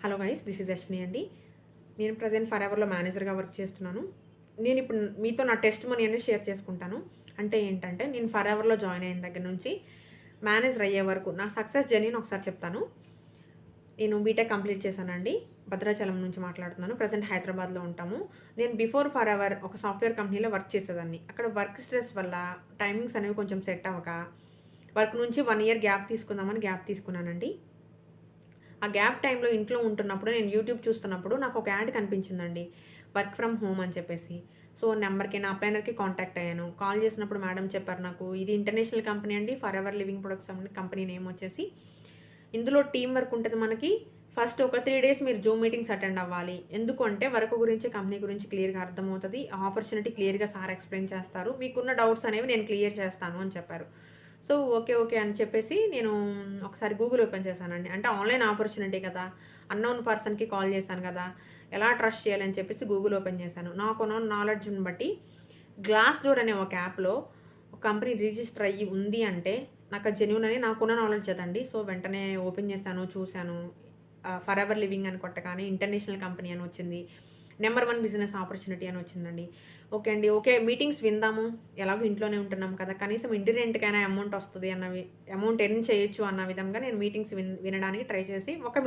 Hello guys, this is Ashwini అండి. నేను present for ఎవర్లో మేనేజర్గా వర్క్ చేస్తున్నాను. నేను ఇప్పుడు మీతో నా టెస్ట్ మనీ అనేది షేర్ చేసుకుంటాను. అంటే ఏంటంటే, నేను ఫర్ ఎవర్లో జాయిన్ అయిన దగ్గర నుంచి మేనేజర్ అయ్యే వరకు నా సక్సెస్ జర్నీని ఒకసారి చెప్తాను. నేను బీటెక్ కంప్లీట్ చేశానండి. భద్రాచలం నుంచి మాట్లాడుతున్నాను. ప్రజెంట్ హైదరాబాద్లో ఉంటాము. నేను బిఫోర్ ఫర్ ఎవర్ ఒక సాఫ్ట్వేర్ కంపెనీలో వర్క్ చేసేదాన్ని. అక్కడ వర్క్ స్ట్రెస్ వల్ల టైమింగ్స్ అనేవి కొంచెం సెట్ అవ్వక వర్క్ నుంచి 1 ఇయర్ గ్యాప్ తీసుకుందామని గ్యాప్ తీసుకున్నానండి. ఆ గ్యాప్ టైంలో ఇంట్లో ఉంటున్నప్పుడు నేను యూట్యూబ్ చూస్తున్నప్పుడు నాకు ఒక యాడ్ కనిపించిందండి, వర్క్ ఫ్రమ్ హోమ్ అని చెప్పేసి. సో నెంబర్కి నా అప్లైనర్కి కాంటాక్ట్ అయ్యాను. కాల్ చేసినప్పుడు మేడం చెప్పారు నాకు, ఇది ఇంటర్నేషనల్ కంపెనీ అండి, for ever living products company name వచ్చేసి. ఇందులో టీం వర్క్ ఉంటుంది మనకి. ఫస్ట్ ఒక 3 డేస్ మీరు జూమ్ మీటింగ్స్ అటెండ్ అవ్వాలి. ఎందుకు అంటే వర్క్ గురించి, కంపెనీ గురించి క్లియర్గా అర్థమవుతుంది. ఆపర్చునిటీ క్లియర్గా సార్ ఎక్స్ప్లెయిన్ చేస్తారు. మీకున్న డౌట్స్ అనేవి నేను క్లియర్ చేస్తాను అని చెప్పారు. సో ఓకే ఓకే అని చెప్పేసి నేను ఒకసారి గూగుల్ ఓపెన్ చేశానండి. అంటే ఆన్లైన్ ఆపర్చునిటీ కదా, అన్నోన్ పర్సన్కి కాల్ చేశాను కదా, ఎలా ట్రస్ట్ చేయాలని చెప్పేసి గూగుల్ ఓపెన్ చేశాను. నాకున్న నాలెడ్జ్ని బట్టి గ్లాస్ డోర్ అనే ఒక యాప్లో ఒక కంపెనీ రిజిస్టర్ అయ్యి ఉంది అంటే నాకు జెన్యూన్ అని నాకున్న నాలెడ్జ్ అదండి. సో వెంటనే ఓపెన్ చేశాను, చూశాను. ఫర్ ఎవర్ లివింగ్ అని కొట్టగానే ఇంటర్నేషనల్ కంపెనీ అని వచ్చింది. నెంబర్ 1 బిజినెస్ ఆపర్చునిటీ అని వచ్చిందండి. ఓకే అండి, ఓకే మీటింగ్స్ విందాము, ఎలాగో ఇంట్లోనే ఉంటున్నాం కదా, కనీసం ఇంటి రెంట్‌కైనా అమౌంట్ వస్తది అన్నవి, అమౌంట్ ఎర్న్ చేయొచ్చు అన్న విధంగా నేను మీటింగ్స్ వినడానికి ట్రై చేసి ఒక